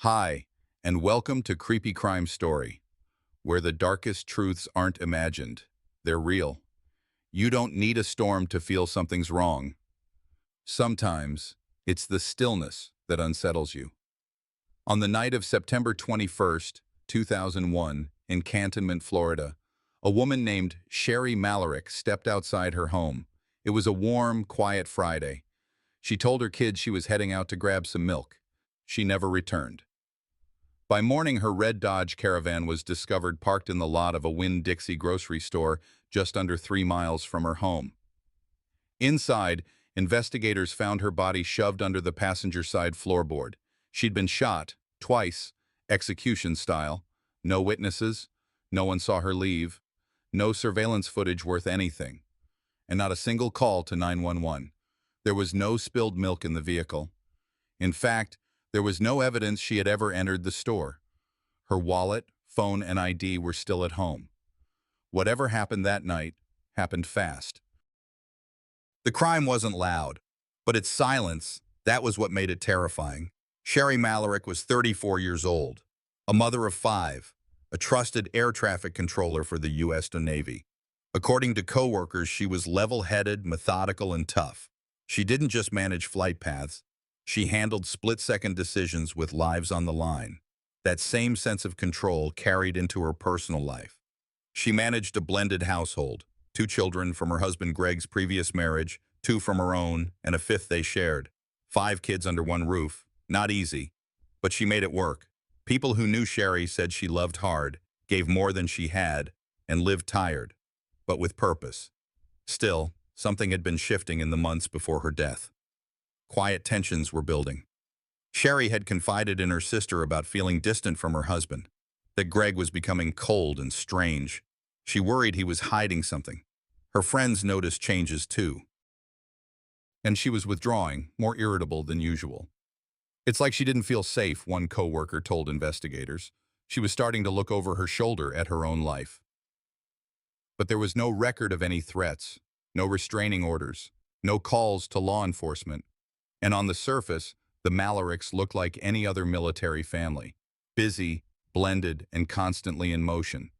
Hi, and welcome to Creepy Crime Story, where the darkest truths aren't imagined, they're real. You don't need a storm to feel something's wrong. Sometimes, it's the stillness that unsettles you. On the night of September 21st, 2001, in Cantonment, Florida, a woman named Sherry Malarick stepped outside her home. It was a warm, quiet Friday. She told her kids she was heading out to grab some milk. She never returned. By morning, her red Dodge Caravan was discovered parked in the lot of a Winn-Dixie grocery store just under 3 miles from her home. Inside, investigators found her body shoved under the passenger side floorboard. She'd been shot, twice, execution style. No witnesses, no one saw her leave, no surveillance footage worth anything, and not a single call to 911. There was no spilled milk in the vehicle. In fact, there was no evidence she had ever entered the store. Her wallet, phone, and ID were still at home. Whatever happened that night happened fast. The crime wasn't loud, but its silence, that was what made it terrifying. Sherry Malarick was 34 years old, a mother of 5, a trusted air traffic controller for the U.S. Navy. According to coworkers, she was level-headed, methodical, and tough. She didn't just manage flight paths. She handled split-second decisions with lives on the line. That same sense of control carried into her personal life. She managed a blended household, 2 children from her husband Greg's previous marriage, 2 from her own, and a 5th they shared. 5 kids under one roof. Not easy, but she made it work. People who knew Sherry said she loved hard, gave more than she had, and lived tired, but with purpose. Still, something had been shifting in the months before her death. Quiet tensions were building. Sherry had confided in her sister about feeling distant from her husband, that Greg was becoming cold and strange. She worried he was hiding something. Her friends noticed changes too. And she was withdrawing, more irritable than usual. It's like she didn't feel safe, one coworker told investigators. She was starting to look over her shoulder at her own life. But there was no record of any threats, no restraining orders, no calls to law enforcement. And on the surface, the Malaricks looked like any other military family, busy, blended, and constantly in motion.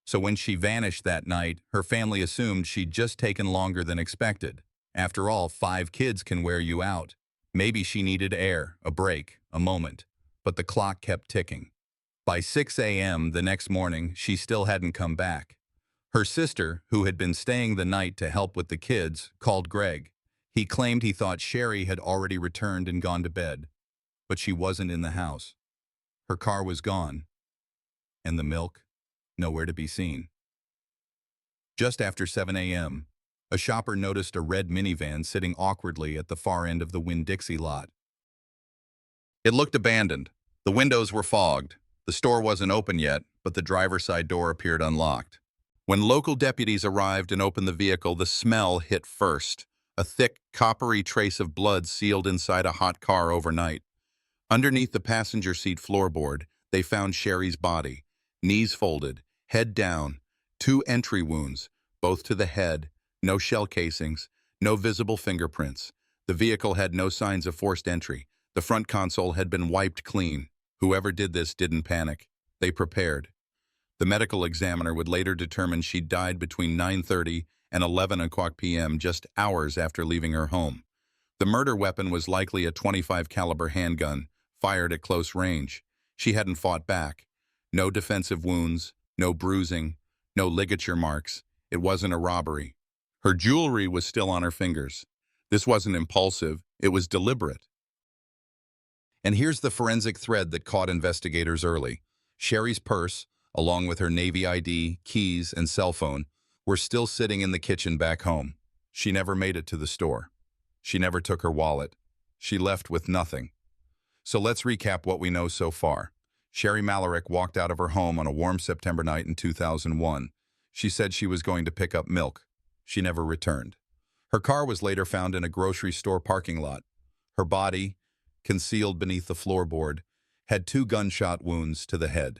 So when she vanished that night, her family assumed she'd just taken longer than expected. After all, 5 kids can wear you out. Maybe she needed air, a break, a moment. But the clock kept ticking. By 6 a.m. the next morning, she still hadn't come back. Her sister, who had been staying the night to help with the kids, called Greg. He claimed he thought Sherry had already returned and gone to bed, but she wasn't in the house. Her car was gone, and the milk, nowhere to be seen. Just after 7 a.m., a shopper noticed a red minivan sitting awkwardly at the far end of the Winn-Dixie lot. It looked abandoned. The windows were fogged. The store wasn't open yet, but the driver's side door appeared unlocked. When local deputies arrived and opened the vehicle, the smell hit first. A thick, coppery trace of blood sealed inside a hot car overnight. Underneath the passenger seat floorboard, they found Sherry's body, knees folded, head down, 2 entry wounds, both to the head, no shell casings, no visible fingerprints. The vehicle had no signs of forced entry. The front console had been wiped clean. Whoever did this didn't panic. They prepared. The medical examiner would later determine she'd died between 9:30 and 11 o'clock p.m., just hours after leaving her home. The murder weapon was likely a .25 caliber handgun, fired at close range. She hadn't fought back. No defensive wounds, no bruising, no ligature marks. It wasn't a robbery. Her jewelry was still on her fingers. This wasn't impulsive, it was deliberate. And here's the forensic thread that caught investigators early. Sherry's purse, along with her Navy ID, keys, and cell phone, were still sitting in the kitchen back home. She never made it to the store. She never took her wallet. She left with nothing. So let's recap what we know so far. Sherry Malarick walked out of her home on a warm September night in 2001. She said she was going to pick up milk. She never returned. Her car was later found in a grocery store parking lot. Her body, concealed beneath the floorboard, had 2 gunshot wounds to the head.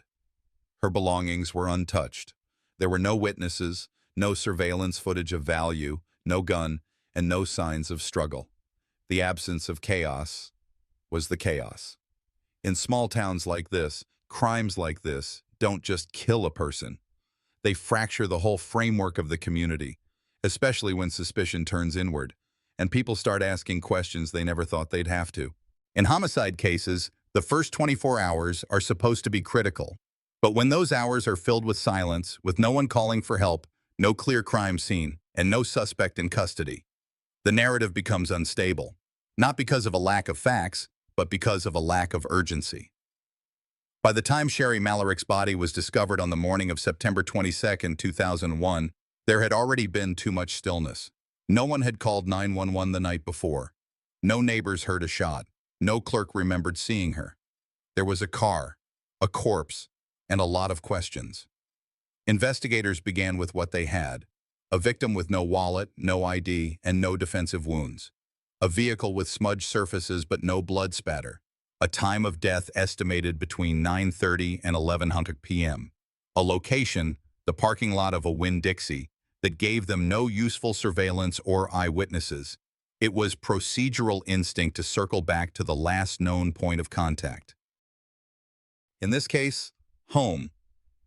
Her belongings were untouched. There were no witnesses, no surveillance footage of value, no gun, and no signs of struggle. The absence of chaos was the chaos. In small towns like this, crimes like this don't just kill a person. They fracture the whole framework of the community, especially when suspicion turns inward, and people start asking questions they never thought they'd have to. In homicide cases, the first 24 hours are supposed to be critical. But when those hours are filled with silence, with no one calling for help, no clear crime scene, and no suspect in custody, the narrative becomes unstable. Not because of a lack of facts, but because of a lack of urgency. By the time Sherry Malarick's body was discovered on the morning of September 22, 2001, there had already been too much stillness. No one had called 911 the night before. No neighbors heard a shot. No clerk remembered seeing her. There was a car, a corpse, and a lot of questions. Investigators began with what they had: a victim with no wallet, no ID, and no defensive wounds. A vehicle with smudged surfaces but no blood spatter. A time of death estimated between 9:30 and 11:00 p.m. A location, the parking lot of a Winn-Dixie, that gave them no useful surveillance or eyewitnesses. It was procedural instinct to circle back to the last known point of contact. In this case, home.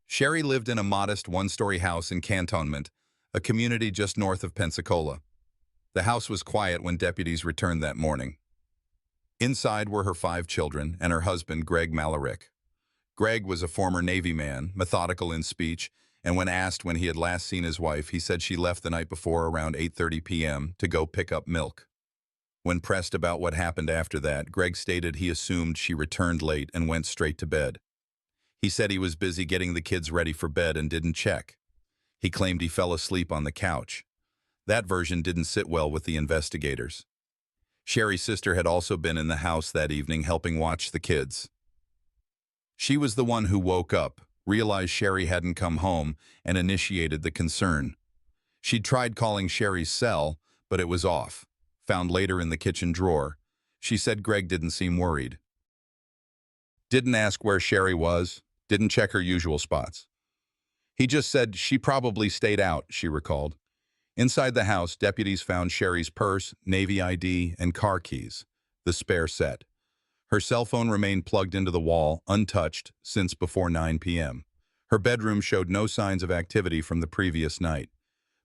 Sherry lived in a modest one-story house in Cantonment, a community just north of Pensacola. The house was quiet when deputies returned that morning. Inside were her 5 children and her husband, Greg Malarick. Greg was a former Navy man, methodical in speech, and when asked when he had last seen his wife, he said she left the night before around 8:30 p.m. to go pick up milk. When pressed about what happened after that, Greg stated he assumed she returned late and went straight to bed. He said he was busy getting the kids ready for bed and didn't check. He claimed he fell asleep on the couch. That version didn't sit well with the investigators. Sherry's sister had also been in the house that evening helping watch the kids. She was the one who woke up, realized Sherry hadn't come home, and initiated the concern. She'd tried calling Sherry's cell, but it was off. Found later in the kitchen drawer. She said Greg didn't seem worried. Didn't ask where Sherry was, didn't check her usual spots. He just said she probably stayed out, she recalled. Inside the house, deputies found Sherry's purse, Navy ID, and car keys, the spare set. Her cell phone remained plugged into the wall, untouched, since before 9 p.m. Her bedroom showed no signs of activity from the previous night.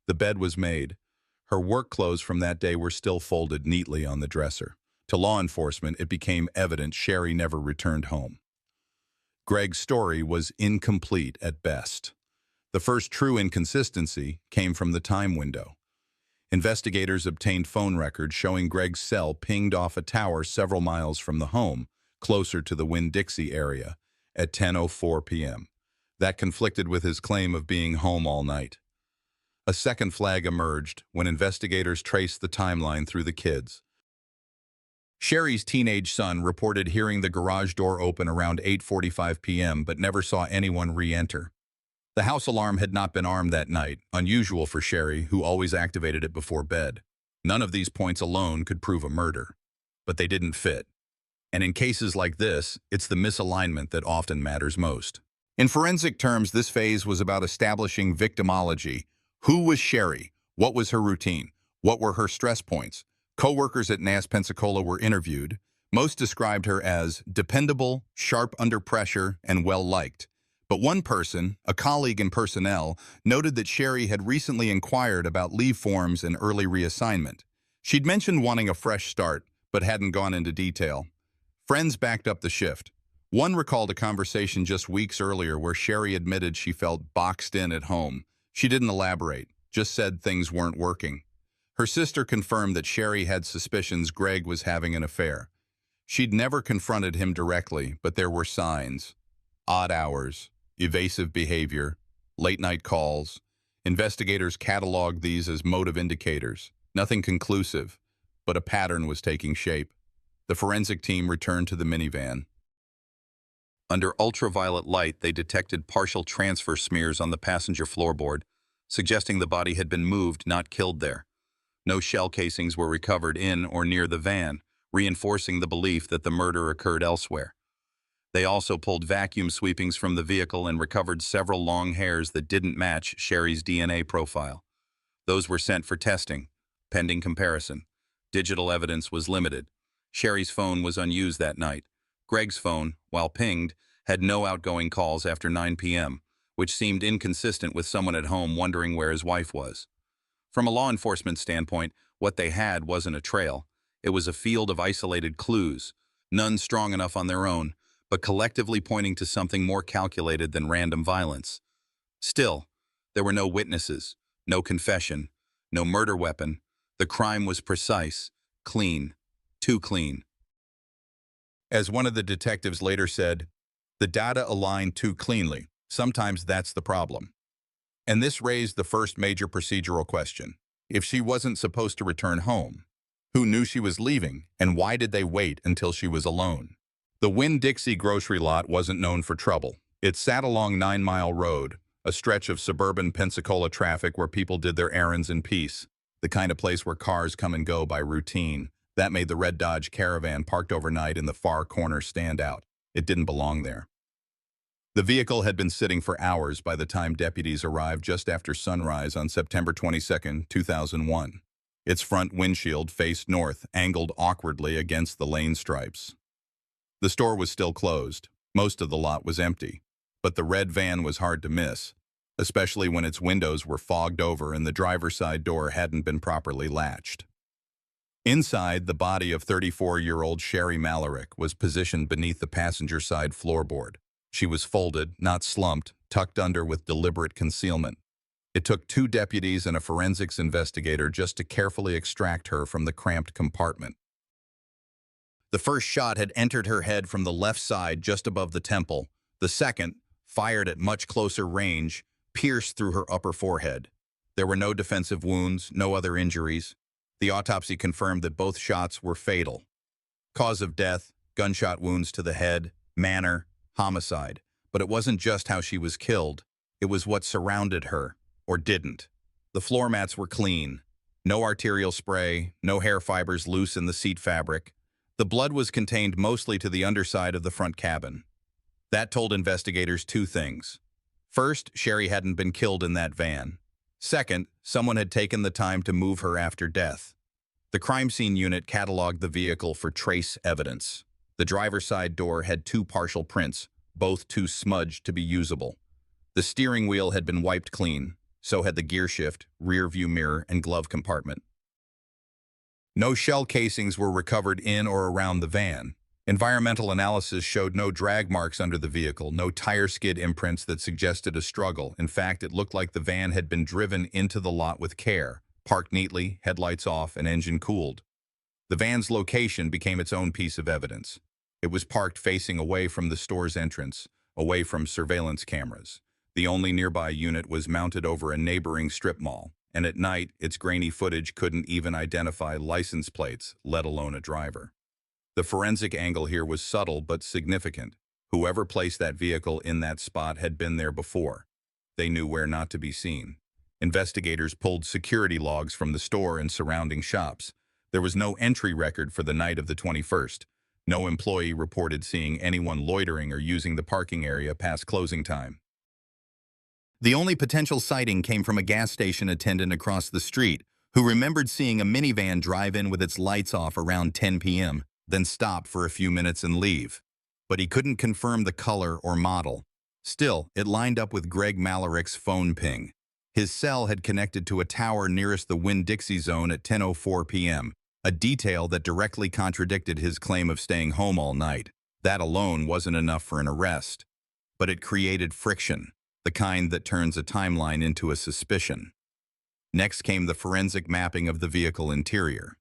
The bed was made. Her work clothes from that day were still folded neatly on the dresser. To law enforcement, it became evident Sherry never returned home. Greg's story was incomplete at best. The first true inconsistency came from the time window. Investigators obtained phone records showing Greg's cell pinged off a tower several miles from the home, closer to the Winn-Dixie area, at 10:04 p.m. That conflicted with his claim of being home all night. A second flag emerged when investigators traced the timeline through the kids. Sherry's teenage son reported hearing the garage door open around 8:45 p.m. but never saw anyone re-enter. The house alarm had not been armed that night, unusual for Sherry, who always activated it before bed. None of these points alone could prove a murder, but they didn't fit. And in cases like this, it's the misalignment that often matters most. In forensic terms, this phase was about establishing victimology. Who was Sherry? What was her routine? What were her stress points? Co-workers at NAS Pensacola were interviewed. Most described her as dependable, sharp under pressure, and well-liked. But one person, a colleague in personnel, noted that Sherry had recently inquired about leave forms and early reassignment. She'd mentioned wanting a fresh start, but hadn't gone into detail. Friends backed up the shift. One recalled a conversation just weeks earlier where Sherry admitted she felt boxed in at home. She didn't elaborate, just said things weren't working. Her sister confirmed that Sherry had suspicions Greg was having an affair. She'd never confronted him directly, but there were signs. Odd hours. Evasive behavior, late-night calls. Investigators cataloged these as motive indicators. Nothing conclusive, but a pattern was taking shape. The forensic team returned to the minivan. Under ultraviolet light, they detected partial transfer smears on the passenger floorboard, suggesting the body had been moved, not killed there. No shell casings were recovered in or near the van, reinforcing the belief that the murder occurred elsewhere. They also pulled vacuum sweepings from the vehicle and recovered several long hairs that didn't match Sherry's DNA profile. Those were sent for testing, pending comparison. Digital evidence was limited. Sherry's phone was unused that night. Greg's phone, while pinged, had no outgoing calls after 9 p.m., which seemed inconsistent with someone at home wondering where his wife was. From a law enforcement standpoint, what they had wasn't a trail. It was a field of isolated clues, none strong enough on their own, but collectively pointing to something more calculated than random violence. Still, there were no witnesses, no confession, no murder weapon. The crime was precise, clean, too clean. As one of the detectives later said, the data aligned too cleanly. Sometimes that's the problem. And this raised the first major procedural question. If she wasn't supposed to return home, who knew she was leaving, and why did they wait until she was alone? The Winn-Dixie grocery lot wasn't known for trouble. It sat along 9 Mile Road, a stretch of suburban Pensacola traffic where people did their errands in peace, the kind of place where cars come and go by routine. That made the red Dodge Caravan parked overnight in the far corner stand out. It didn't belong there. The vehicle had been sitting for hours by the time deputies arrived just after sunrise on September 22, 2001. Its front windshield faced north, angled awkwardly against the lane stripes. The store was still closed. Most of the lot was empty. But the red van was hard to miss, especially when its windows were fogged over and the driver's side door hadn't been properly latched. Inside, the body of 34-year-old Sherry Malarick was positioned beneath the passenger side floorboard. She was folded, not slumped, tucked under with deliberate concealment. It took 2 deputies and a forensics investigator just to carefully extract her from the cramped compartment. The first shot had entered her head from the left side just above the temple. The second, fired at much closer range, pierced through her upper forehead. There were no defensive wounds, no other injuries. The autopsy confirmed that both shots were fatal. Cause of death, gunshot wounds to the head, manner, homicide. But it wasn't just how she was killed. It was what surrounded her, or didn't. The floor mats were clean. No arterial spray, no hair fibers loose in the seat fabric. The blood was contained mostly to the underside of the front cabin. That told investigators 2 things. First, Sherry hadn't been killed in that van. Second, someone had taken the time to move her after death. The crime scene unit cataloged the vehicle for trace evidence. The driver's side door had 2 partial prints, both too smudged to be usable. The steering wheel had been wiped clean. So had the gear shift, rear view mirror, and glove compartment. No shell casings were recovered in or around the van. Environmental analysis showed no drag marks under the vehicle, no tire skid imprints that suggested a struggle. In fact, it looked like the van had been driven into the lot with care, parked neatly, headlights off, and engine cooled. The van's location became its own piece of evidence. It was parked facing away from the store's entrance, away from surveillance cameras. The only nearby unit was mounted over a neighboring strip mall, and at night, its grainy footage couldn't even identify license plates, let alone a driver. The forensic angle here was subtle but significant. Whoever placed that vehicle in that spot had been there before. They knew where not to be seen. Investigators pulled security logs from the store and surrounding shops. There was no entry record for the night of the 21st. No employee reported seeing anyone loitering or using the parking area past closing time. The only potential sighting came from a gas station attendant across the street who remembered seeing a minivan drive in with its lights off around 10 p.m., then stop for a few minutes and leave. But he couldn't confirm the color or model. Still, it lined up with Greg Malarick's phone ping. His cell had connected to a tower nearest the Winn-Dixie zone at 10:04 p.m., a detail that directly contradicted his claim of staying home all night. That alone wasn't enough for an arrest. But it created friction, the kind that turns a timeline into a suspicion. Next came the forensic mapping of the vehicle interior.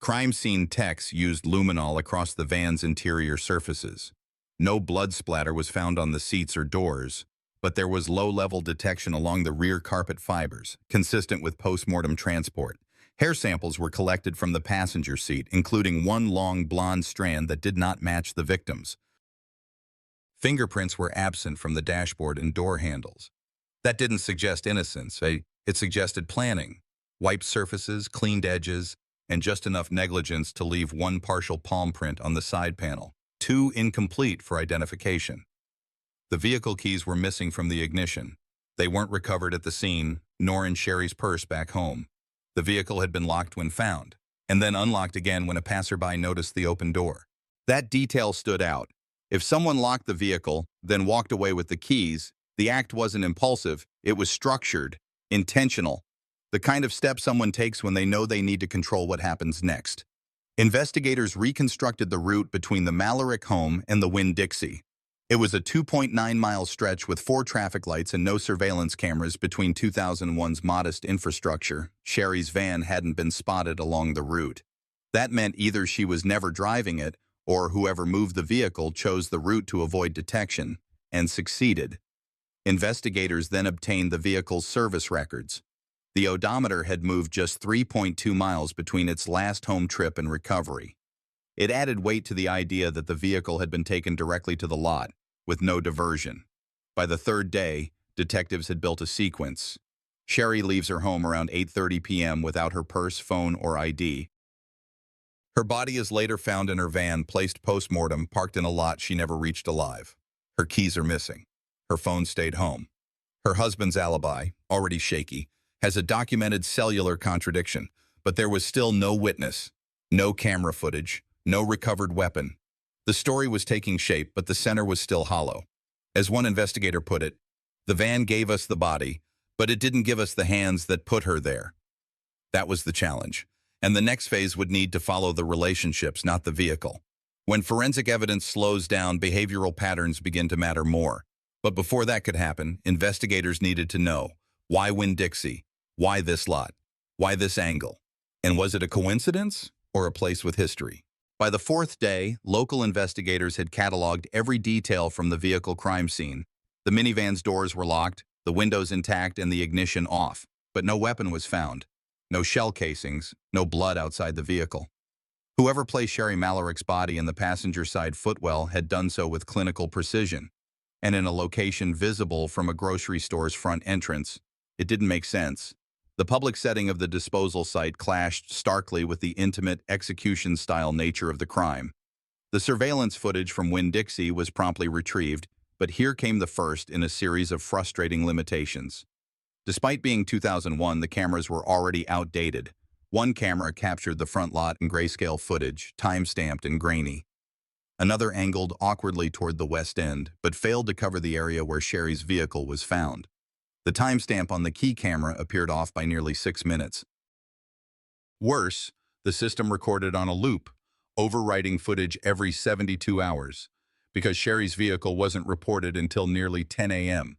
Crime scene techs used luminol across the van's interior surfaces. No blood splatter was found on the seats or doors, but there was low-level detection along the rear carpet fibers, consistent with post-mortem transport. Hair samples were collected from the passenger seat, including one long blonde strand that did not match the victim's. Fingerprints were absent from the dashboard and door handles. That didn't suggest innocence. It suggested planning. Wiped surfaces, cleaned edges, and just enough negligence to leave one partial palm print on the side panel, too incomplete for identification. The vehicle keys were missing from the ignition. They weren't recovered at the scene, nor in Sherry's purse back home. The vehicle had been locked when found, and then unlocked again when a passerby noticed the open door. That detail stood out. If someone locked the vehicle, then walked away with the keys, the act wasn't impulsive, it was structured, intentional, the kind of step someone takes when they know they need to control what happens next. Investigators reconstructed the route between the Mallory home and the Winn-Dixie. It was a 2.9-mile stretch with 4 traffic lights and no surveillance cameras between 2001's modest infrastructure. Sherry's van hadn't been spotted along the route. That meant either she was never driving it, or whoever moved the vehicle chose the route to avoid detection, and succeeded. Investigators then obtained the vehicle's service records. The odometer had moved just 3.2 miles between its last home trip and recovery. It added weight to the idea that the vehicle had been taken directly to the lot, with no diversion. By the 3rd day, detectives had built a sequence. Sherry leaves her home around 8:30 p.m. without her purse, phone, or ID. Her body is later found in her van, placed post-mortem, parked in a lot she never reached alive. Her keys are missing. Her phone stayed home. Her husband's alibi, already shaky, has a documented cellular contradiction, but there was still no witness, no camera footage, no recovered weapon. The story was taking shape, but the center was still hollow. As one investigator put it, the van gave us the body, but it didn't give us the hands that put her there. That was the challenge. And the next phase would need to follow the relationships, not the vehicle. When forensic evidence slows down, behavioral patterns begin to matter more. But before that could happen, investigators needed to know, why Winn-Dixie? Why this lot? Why this angle? And was it a coincidence or a place with history? By the 4th day, local investigators had cataloged every detail from the vehicle crime scene. The minivan's doors were locked, the windows intact, and the ignition off. But no weapon was found. No shell casings, no blood outside the vehicle. Whoever placed Sherry Mallory's body in the passenger side footwell had done so with clinical precision, and in a location visible from a grocery store's front entrance. It didn't make sense. The public setting of the disposal site clashed starkly with the intimate, execution-style nature of the crime. The surveillance footage from Winn-Dixie was promptly retrieved, but here came the first in a series of frustrating limitations. Despite being 2001, the cameras were already outdated. One camera captured the front lot in grayscale footage, time-stamped and grainy. Another angled awkwardly toward the west end, but failed to cover the area where Sherry's vehicle was found. The timestamp on the key camera appeared off by nearly 6 minutes. Worse, the system recorded on a loop, overwriting footage every 72 hours, because Sherry's vehicle wasn't reported until nearly 10 a.m.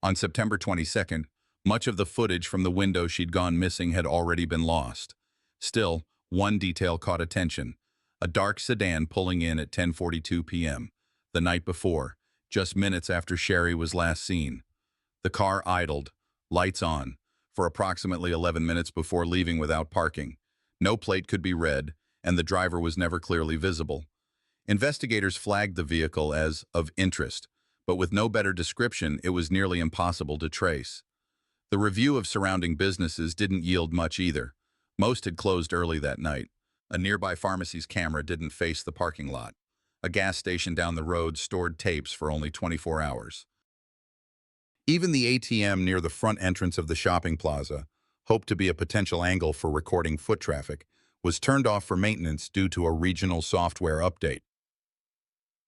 On September 22nd, much of the footage from the window she'd gone missing had already been lost. Still, one detail caught attention: a dark sedan pulling in at 10:42 p.m., the night before, just minutes after Sherry was last seen. The car idled, lights on, for approximately 11 minutes before leaving without parking. No plate could be read, and the driver was never clearly visible. Investigators flagged the vehicle as of interest, but with no better description, it was nearly impossible to trace. The review of surrounding businesses didn't yield much either. Most had closed early that night. A nearby pharmacy's camera didn't face the parking lot. A gas station down the road stored tapes for only 24 hours. Even the ATM near the front entrance of the shopping plaza, hoped to be a potential angle for recording foot traffic, was turned off for maintenance due to a regional software update.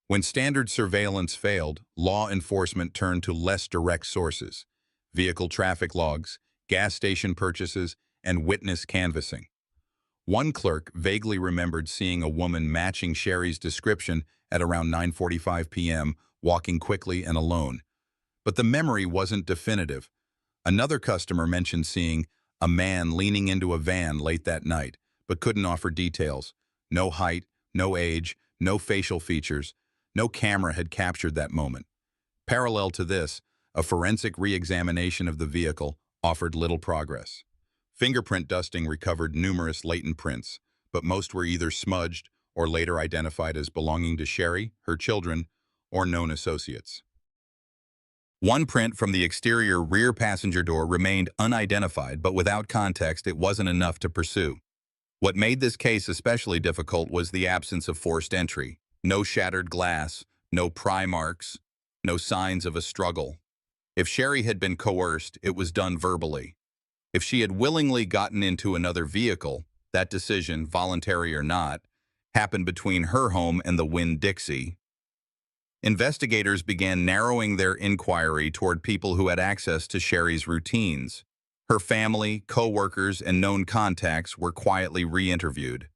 When standard surveillance failed, law enforcement turned to less direct sources: vehicle traffic logs, gas station purchases, and witness canvassing. One clerk vaguely remembered seeing a woman matching Sherry's description at around 9:45 p.m., walking quickly and alone. But the memory wasn't definitive. Another customer mentioned seeing a man leaning into a van late that night, but couldn't offer details. No height, no age, no facial features. No camera had captured that moment. Parallel to this, a forensic re-examination of the vehicle offered little progress. Fingerprint dusting recovered numerous latent prints, but most were either smudged or later identified as belonging to Sherry, her children, or known associates. One print from the exterior rear passenger door remained unidentified, but without context, it wasn't enough to pursue. What made this case especially difficult was the absence of forced entry. No shattered glass, no pry marks, no signs of a struggle. If Sherry had been coerced, it was done verbally. If she had willingly gotten into another vehicle, that decision, voluntary or not, happened between her home and the Winn-Dixie. Investigators began narrowing their inquiry toward people who had access to Sherry's routines. Her family, co-workers, and known contacts were quietly re-interviewed.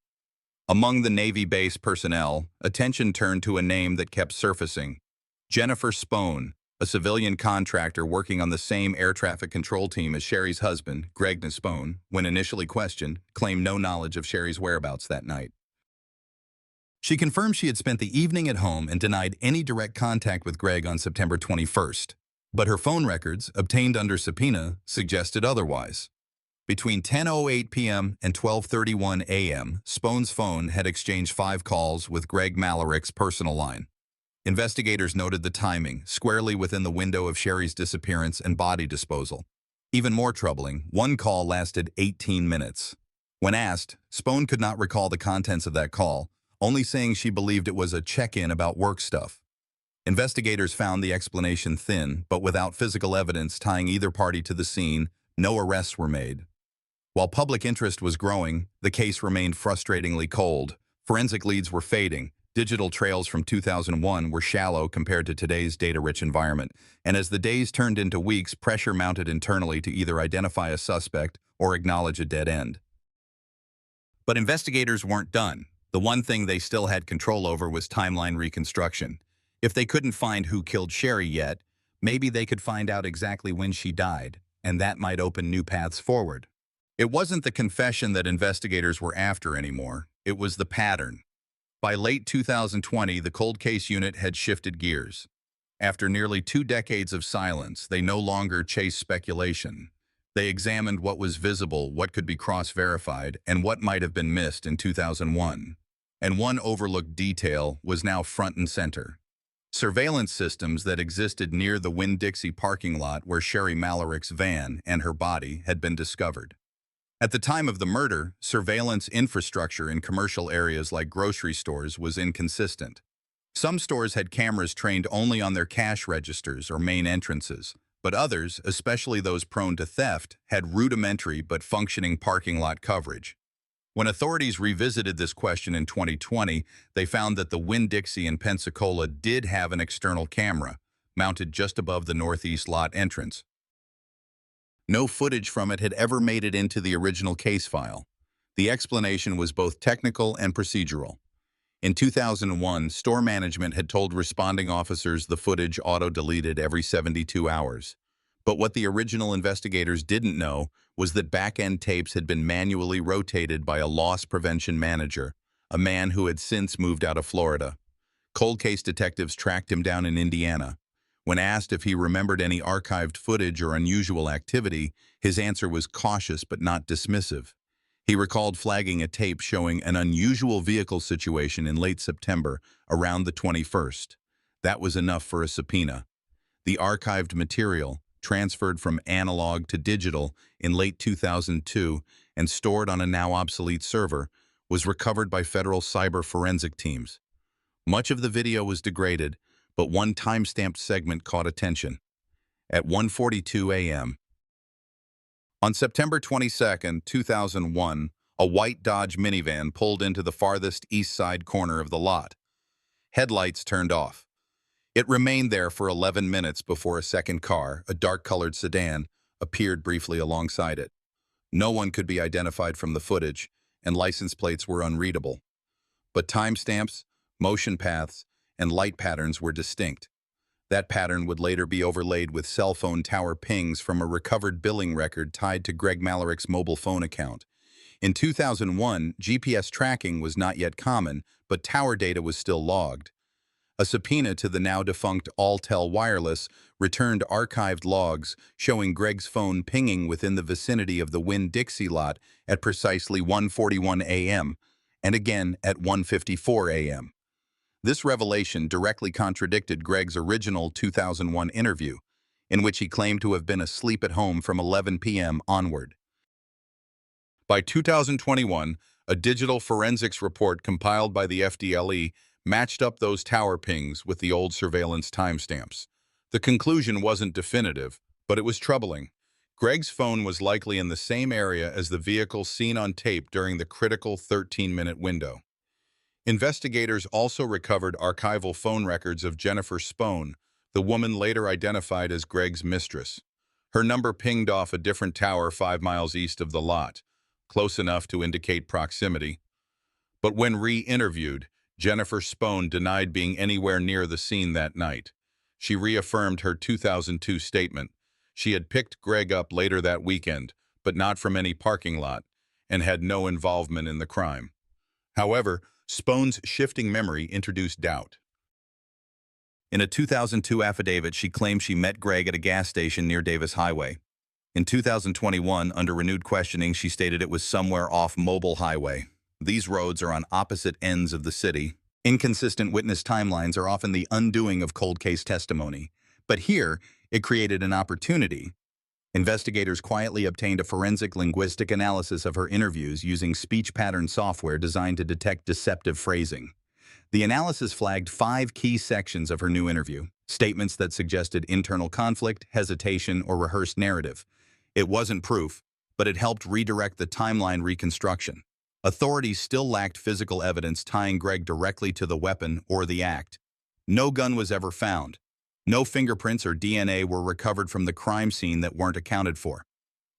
Among the Navy base personnel, attention turned to a name that kept surfacing: Jennifer Spohn, a civilian contractor working on the same air traffic control team as Sherry's husband, Greg Spohn, when initially questioned, claimed no knowledge of Sherry's whereabouts that night. She confirmed she had spent the evening at home and denied any direct contact with Greg on September 21st. But her phone records, obtained under subpoena, suggested otherwise. Between 10:08 p.m. and 12:31 a.m., Spohn's phone had exchanged 5 calls with Greg Malarich's personal line. Investigators noted the timing, squarely within the window of Sherry's disappearance and body disposal. Even more troubling, one call lasted 18 minutes. When asked, Spohn could not recall the contents of that call, only saying she believed it was a check-in about work stuff. Investigators found the explanation thin, but without physical evidence tying either party to the scene, no arrests were made. While public interest was growing, the case remained frustratingly cold. Forensic leads were fading. Digital trails from 2001 were shallow compared to today's data-rich environment, and as the days turned into weeks, pressure mounted internally to either identify a suspect or acknowledge a dead end. But investigators weren't done. The one thing they still had control over was timeline reconstruction. If they couldn't find who killed Sherry yet, maybe they could find out exactly when she died, and that might open new paths forward. It wasn't the confession that investigators were after anymore. It was the pattern. By late 2020, the cold case unit had shifted gears. After nearly 2 decades of silence, they no longer chased speculation. They examined what was visible, what could be cross-verified, and what might have been missed in 2001. And one overlooked detail was now front and center: surveillance systems that existed near the Winn-Dixie parking lot where Sherry Malarich's van and her body had been discovered. At the time of the murder, surveillance infrastructure in commercial areas like grocery stores was inconsistent. Some stores had cameras trained only on their cash registers or main entrances, but others, especially those prone to theft, had rudimentary but functioning parking lot coverage. When authorities revisited this question in 2020, they found that the Winn-Dixie in Pensacola did have an external camera, mounted just above the northeast lot entrance. No footage from it had ever made it into the original case file. The explanation was both technical and procedural. In 2001, store management had told responding officers the footage auto-deleted every 72 hours. But what the original investigators didn't know was that back-end tapes had been manually rotated by a loss prevention manager, a man who had since moved out of Florida. Cold case detectives tracked him down in Indiana. When asked if he remembered any archived footage or unusual activity, his answer was cautious but not dismissive. He recalled flagging a tape showing an unusual vehicle situation in late September, around the 21st. That was enough for a subpoena. The archived material, transferred from analog to digital in late 2002 and stored on a now obsolete server, was recovered by federal cyber forensic teams. Much of the video was degraded, but one time-stamped segment caught attention. At 1:42 a.m. On September 22, 2001, a white Dodge minivan pulled into the farthest east side corner of the lot. Headlights turned off. It remained there for 11 minutes before a second car, a dark-colored sedan, appeared briefly alongside it. No one could be identified from the footage, and license plates were unreadable. But timestamps, motion paths, and light patterns were distinct. That pattern would later be overlaid with cell phone tower pings from a recovered billing record tied to Greg Malarich's mobile phone account. In 2001, GPS tracking was not yet common, but tower data was still logged. A subpoena to the now-defunct Alltel Wireless returned archived logs showing Greg's phone pinging within the vicinity of the Winn-Dixie lot at precisely 1:41 a.m. and again at 1:54 a.m. This revelation directly contradicted Greg's original 2001 interview, in which he claimed to have been asleep at home from 11 p.m. onward. By 2021, a digital forensics report compiled by the FDLE matched up those tower pings with the old surveillance timestamps. The conclusion wasn't definitive, but it was troubling. Greg's phone was likely in the same area as the vehicle seen on tape during the critical 13-minute window. Investigators also recovered archival phone records of Jennifer Spohn, the woman later identified as Greg's mistress. Her number pinged off a different tower 5 miles east of the lot, close enough to indicate proximity. But when re-interviewed, Jennifer Spohn denied being anywhere near the scene that night. She reaffirmed her 2002 statement. She had picked Greg up later that weekend, but not from any parking lot, and had no involvement in the crime. However, Spohn's shifting memory introduced doubt. In a 2002 affidavit, she claimed she met Greg at a gas station near Davis Highway. In 2021, under renewed questioning, she stated it was somewhere off Mobile Highway. These roads are on opposite ends of the city. Inconsistent witness timelines are often the undoing of cold case testimony. But here, it created an opportunity. Investigators quietly obtained a forensic linguistic analysis of her interviews using speech pattern software designed to detect deceptive phrasing. The analysis flagged 5 key sections of her new interview, statements that suggested internal conflict, hesitation, or rehearsed narrative. It wasn't proof, but it helped redirect the timeline reconstruction. Authorities still lacked physical evidence tying Greg directly to the weapon or the act. No gun was ever found. No fingerprints or DNA were recovered from the crime scene that weren't accounted for.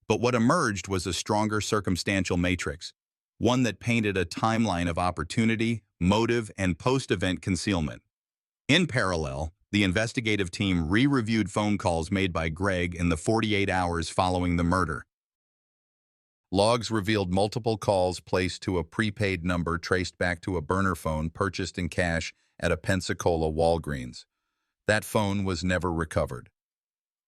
But what emerged was a stronger circumstantial matrix, one that painted a timeline of opportunity, motive, and post-event concealment. In parallel, the investigative team re-reviewed phone calls made by Greg in the 48 hours following the murder. Logs revealed multiple calls placed to a prepaid number traced back to a burner phone purchased in cash at a Pensacola Walgreens. That phone was never recovered.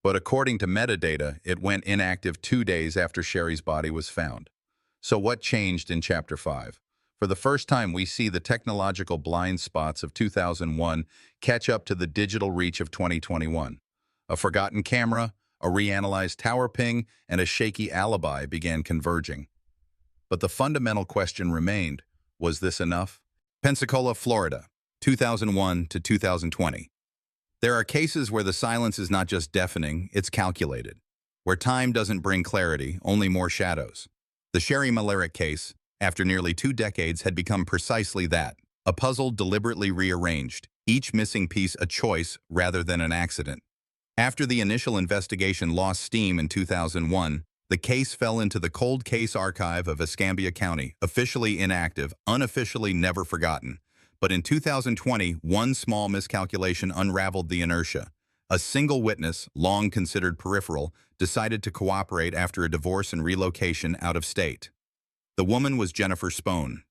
But according to metadata, it went inactive 2 days after Sherry's body was found. So what changed in Chapter 5? For the first time, we see the technological blind spots of 2001 catch up to the digital reach of 2021. A forgotten camera, a reanalyzed tower ping, and a shaky alibi began converging. But the fundamental question remained, was this enough? Pensacola, Florida, 2001 to 2020. There are cases where the silence is not just deafening, it's calculated. Where time doesn't bring clarity, only more shadows. The Sherry Malarick case, after nearly 2 decades, had become precisely that, a puzzle deliberately rearranged, each missing piece a choice rather than an accident. After the initial investigation lost steam in 2001, the case fell into the cold case archive of Escambia County, officially inactive, unofficially never forgotten. But in 2020, one small miscalculation unraveled the inertia. A single witness, long considered peripheral, decided to cooperate after a divorce and relocation out of state. The woman was Jennifer Spohn.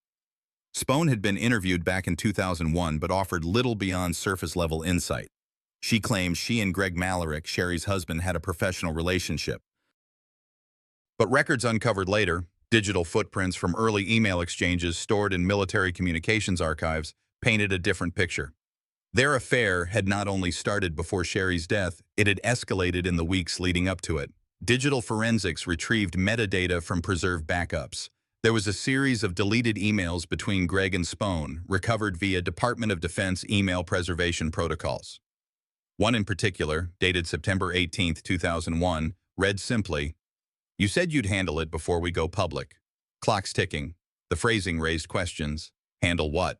Spohn had been interviewed back in 2001 but offered little beyond surface-level insight. She claimed she and Greg Malarick, Sherry's husband, had a professional relationship. But records uncovered later, digital footprints from early email exchanges stored in military communications archives, painted a different picture. Their affair had not only started before Sherry's death, it had escalated in the weeks leading up to it. Digital forensics retrieved metadata from preserved backups. There was a series of deleted emails between Greg and Spohn, recovered via Department of Defense email preservation protocols. One in particular, dated September 18, 2001, read simply, "You said you'd handle it before we go public." Clock's ticking. The phrasing raised questions. Handle what?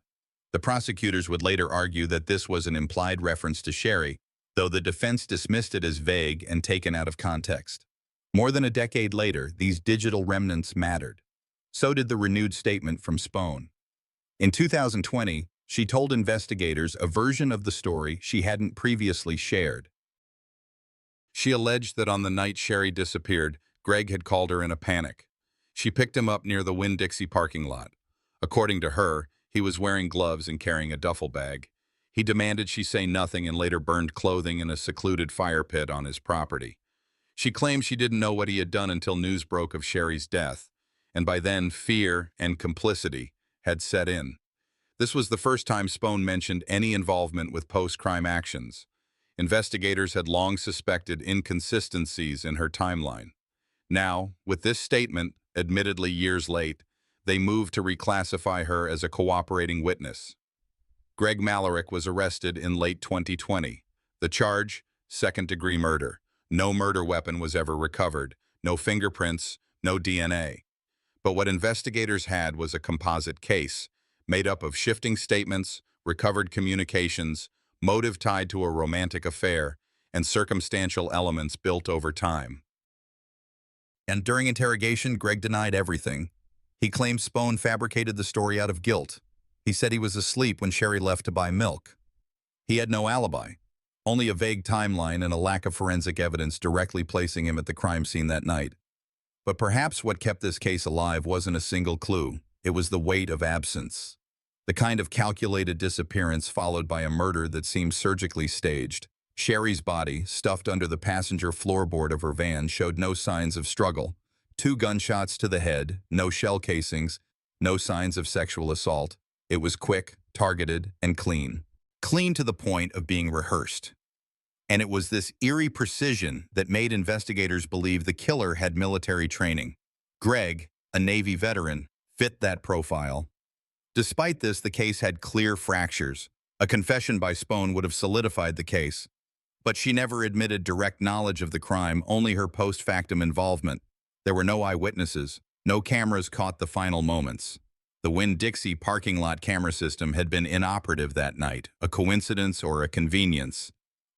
The prosecutors would later argue that this was an implied reference to Sherry, though the defense dismissed it as vague and taken out of context. More than a decade later, these digital remnants mattered. So did the renewed statement from Spohn. In 2020, she told investigators a version of the story she hadn't previously shared. She alleged that on the night Sherry disappeared, Greg had called her in a panic. She picked him up near the Winn-Dixie parking lot. According to her, he was wearing gloves and carrying a duffel bag. He demanded she say nothing and later burned clothing in a secluded fire pit on his property. She claimed she didn't know what he had done until news broke of Sherry's death, and by then fear and complicity had set in. This was the first time Spohn mentioned any involvement with post-crime actions. Investigators had long suspected inconsistencies in her timeline. Now, with this statement, admittedly years late, they moved to reclassify her as a cooperating witness. Greg Malarick was arrested in late 2020. The charge, second-degree murder. No murder weapon was ever recovered, no fingerprints, no DNA. But what investigators had was a composite case, made up of shifting statements, recovered communications, motive tied to a romantic affair, and circumstantial elements built over time. And during interrogation, Greg denied everything. He claimed Spohn fabricated the story out of guilt. He said he was asleep when Sherry left to buy milk. He had no alibi, only a vague timeline and a lack of forensic evidence directly placing him at the crime scene that night. But perhaps what kept this case alive wasn't a single clue. It was the weight of absence. The kind of calculated disappearance followed by a murder that seemed surgically staged. Sherry's body, stuffed under the passenger floorboard of her van, showed no signs of struggle. 2 gunshots to the head, no shell casings, no signs of sexual assault. It was quick, targeted, and clean. Clean to the point of being rehearsed. And it was this eerie precision that made investigators believe the killer had military training. Greg, a Navy veteran, fit that profile. Despite this, the case had clear fractures. A confession by Spohn would have solidified the case. But she never admitted direct knowledge of the crime, only her post-factum involvement. There were no eyewitnesses. No cameras caught the final moments. The Winn-Dixie parking lot camera system had been inoperative that night, a coincidence or a convenience.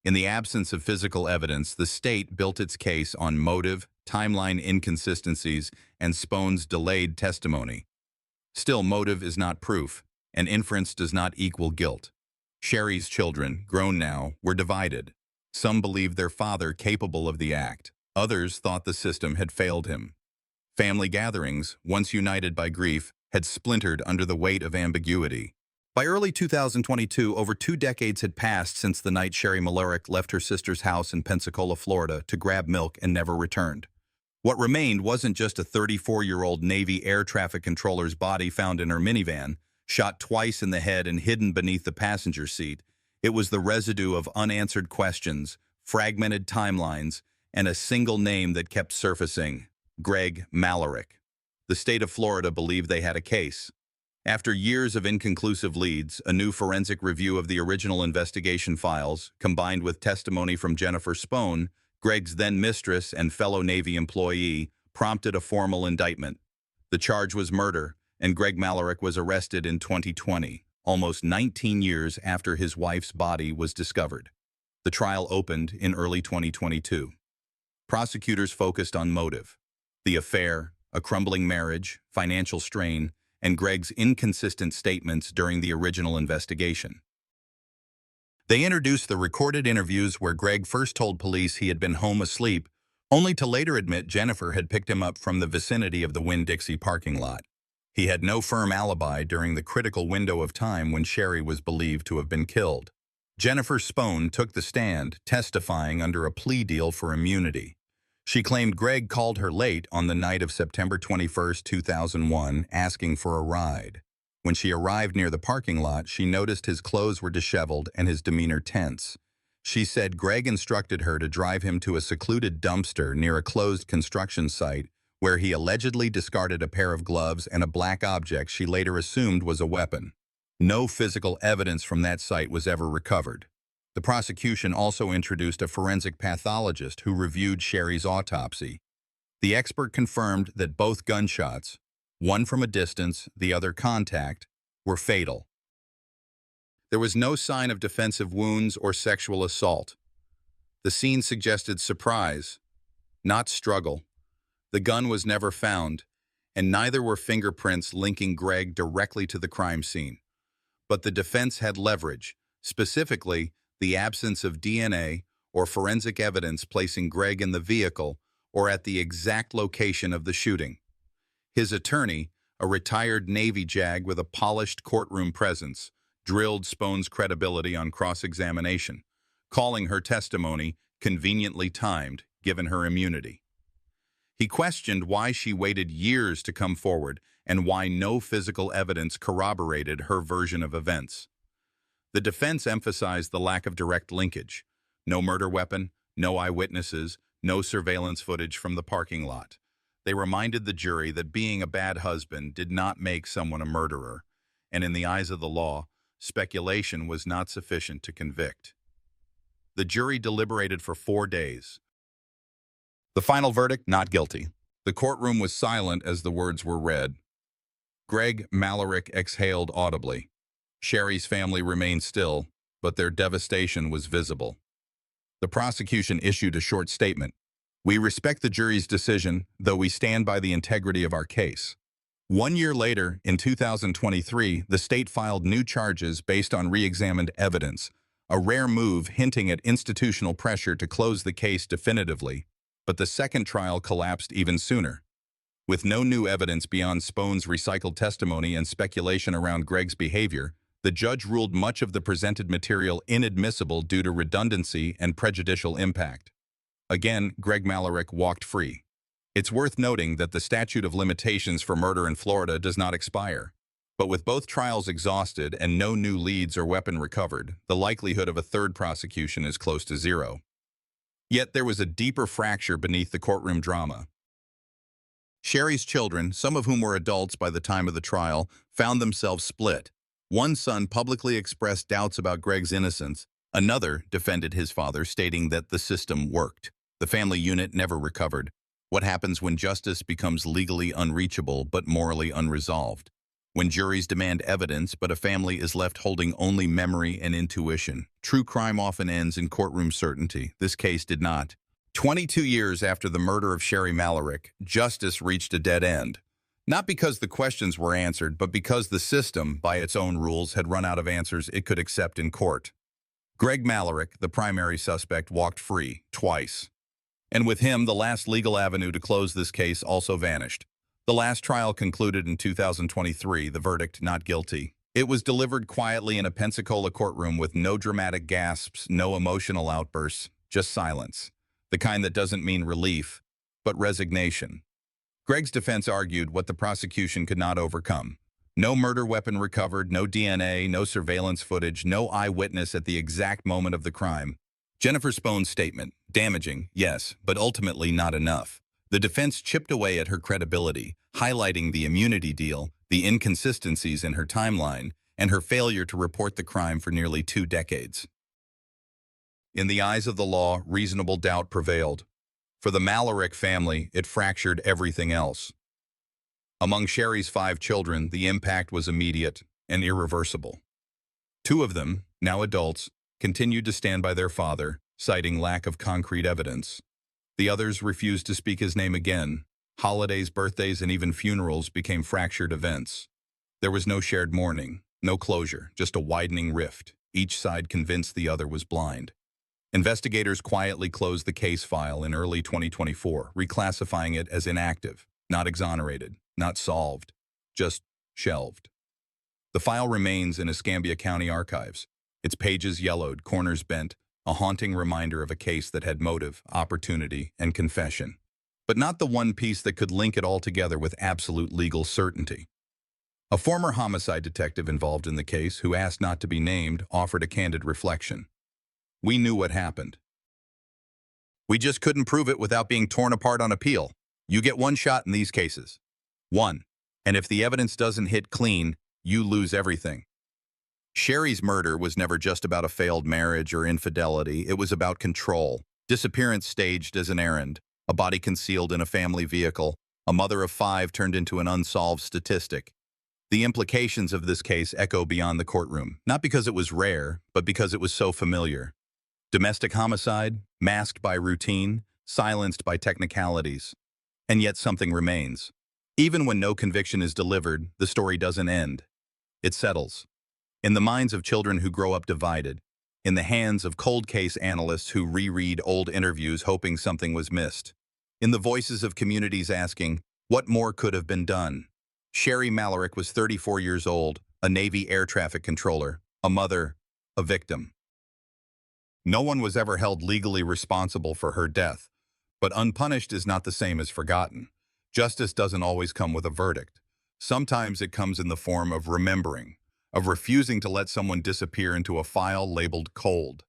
In the absence of physical evidence, the state built its case on motive, timeline inconsistencies, and Spohn's delayed testimony. Still, motive is not proof, and inference does not equal guilt. Sherry's children, grown now, were divided. Some believed their father capable of the act. Others thought the system had failed him. Family gatherings, once united by grief, had splintered under the weight of ambiguity. By early 2022, over 2 decades had passed since the night Sherry Malarick left her sister's house in Pensacola, Florida, to grab milk and never returned. What remained wasn't just a 34-year-old Navy air traffic controller's body found in her minivan, shot twice in the head and hidden beneath the passenger seat. It was the residue of unanswered questions, fragmented timelines, and a single name that kept surfacing: Greg Malarick. The state of Florida believed they had a case. After years of inconclusive leads, a new forensic review of the original investigation files, combined with testimony from Jennifer Spohn, Greg's then-mistress and fellow Navy employee, prompted a formal indictment. The charge was murder, and Greg Malarick was arrested in 2020, almost 19 years after his wife's body was discovered. The trial opened in early 2022. Prosecutors focused on motive: the affair, a crumbling marriage, financial strain, and Greg's inconsistent statements during the original investigation. They introduced the recorded interviews where Greg first told police he had been home asleep, only to later admit Jennifer had picked him up from the vicinity of the Winn-Dixie parking lot. He had no firm alibi during the critical window of time when Sherry was believed to have been killed. Jennifer Spohn took the stand, testifying under a plea deal for immunity. She claimed Greg called her late on the night of September 21, 2001, asking for a ride. When she arrived near the parking lot, she noticed his clothes were disheveled and his demeanor tense. She said Greg instructed her to drive him to a secluded dumpster near a closed construction site where he allegedly discarded a pair of gloves and a black object she later assumed was a weapon. No physical evidence from that site was ever recovered. The prosecution also introduced a forensic pathologist who reviewed Sherry's autopsy. The expert confirmed that both gunshots, one from a distance, the other contact, were fatal. There was no sign of defensive wounds or sexual assault. The scene suggested surprise, not struggle. The gun was never found, and neither were fingerprints linking Greg directly to the crime scene. But the defense had leverage, specifically the absence of DNA or forensic evidence placing Greg in the vehicle or at the exact location of the shooting. His attorney, a retired Navy JAG with a polished courtroom presence, drilled Spohn's credibility on cross-examination, calling her testimony conveniently timed, given her immunity. He questioned why she waited years to come forward and why no physical evidence corroborated her version of events. The defense emphasized the lack of direct linkage: no murder weapon, no eyewitnesses, no surveillance footage from the parking lot. They reminded the jury that being a bad husband did not make someone a murderer, and in the eyes of the law, speculation was not sufficient to convict. The jury deliberated for 4 days. The final verdict: not guilty. The courtroom was silent as the words were read. Greg Malarick exhaled audibly. Sherry's family remained still, but their devastation was visible. The prosecution issued a short statement. We respect the jury's decision, though we stand by the integrity of our case. 1 year later, in 2023, the state filed new charges based on re-examined evidence, a rare move hinting at institutional pressure to close the case definitively. But the second trial collapsed even sooner. With no new evidence beyond Spone's recycled testimony and speculation around Greg's behavior, the judge ruled much of the presented material inadmissible due to redundancy and prejudicial impact. Again, Greg Malarick walked free. It's worth noting that the statute of limitations for murder in Florida does not expire. But with both trials exhausted and no new leads or weapon recovered, the likelihood of a third prosecution is close to zero. Yet there was a deeper fracture beneath the courtroom drama. Sherry's children, some of whom were adults by the time of the trial, found themselves split. One son publicly expressed doubts about Greg's innocence. Another defended his father, stating that the system worked. The family unit never recovered. What happens when justice becomes legally unreachable but morally unresolved? When juries demand evidence but a family is left holding only memory and intuition? True crime often ends in courtroom certainty. This case did not. 22 years after the murder of Sherry Malarick, justice reached a dead end. Not because the questions were answered, but because the system, by its own rules, had run out of answers it could accept in court. Greg Malarick, the primary suspect, walked free, twice. And with him, the last legal avenue to close this case also vanished. The last trial concluded in 2023, the verdict not guilty. It was delivered quietly in a Pensacola courtroom with no dramatic gasps, no emotional outbursts, just silence. The kind that doesn't mean relief, but resignation. Greg's defense argued what the prosecution could not overcome. No murder weapon recovered, no DNA, no surveillance footage, no eyewitness at the exact moment of the crime. Jennifer Spone's statement, damaging, yes, but ultimately not enough. The defense chipped away at her credibility, highlighting the immunity deal, the inconsistencies in her timeline, and her failure to report the crime for nearly 2 decades. In the eyes of the law, reasonable doubt prevailed. For the Malarick family, it fractured everything else. Among Sherry's 5 children, the impact was immediate and irreversible. 2 of them, now adults, continued to stand by their father, citing lack of concrete evidence. The others refused to speak his name again. Holidays, birthdays, and even funerals became fractured events. There was no shared mourning, no closure, just a widening rift, each side convinced the other was blind. Investigators quietly closed the case file in early 2024, reclassifying it as inactive, not exonerated, not solved, just shelved. The file remains in Escambia County archives, its pages yellowed, corners bent, a haunting reminder of a case that had motive, opportunity, and confession. But not the one piece that could link it all together with absolute legal certainty. A former homicide detective involved in the case, who asked not to be named, offered a candid reflection. We knew what happened. We just couldn't prove it without being torn apart on appeal. You get one shot in these cases. One. And if the evidence doesn't hit clean, you lose everything. Sherry's murder was never just about a failed marriage or infidelity. It was about control. Disappearance staged as an errand. A body concealed in a family vehicle. A mother of 5 turned into an unsolved statistic. The implications of this case echo beyond the courtroom, not because it was rare, but because it was so familiar. Domestic homicide, masked by routine, silenced by technicalities. And yet something remains. Even when no conviction is delivered, the story doesn't end. It settles. In the minds of children who grow up divided, in the hands of cold case analysts who reread old interviews hoping something was missed, in the voices of communities asking, what more could have been done? Sherry Malarick was 34 years old, a Navy air traffic controller, a mother, a victim. No one was ever held legally responsible for her death, but unpunished is not the same as forgotten. Justice doesn't always come with a verdict. Sometimes it comes in the form of remembering, of refusing to let someone disappear into a file labeled cold.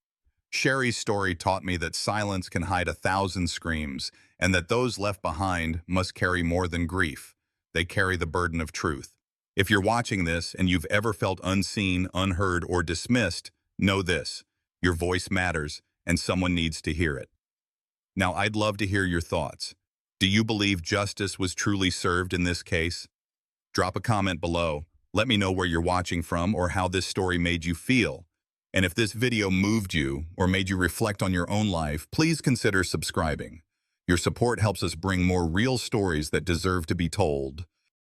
Sherry's story taught me that silence can hide 1,000 screams, and that those left behind must carry more than grief. They carry the burden of truth. If you're watching this and you've ever felt unseen, unheard, or dismissed, know this: your voice matters, and someone needs to hear it. Now, I'd love to hear your thoughts. Do you believe justice was truly served in this case? Drop a comment below. Let me know where you're watching from or how this story made you feel. And if this video moved you or made you reflect on your own life, please consider subscribing. Your support helps us bring more real stories that deserve to be told.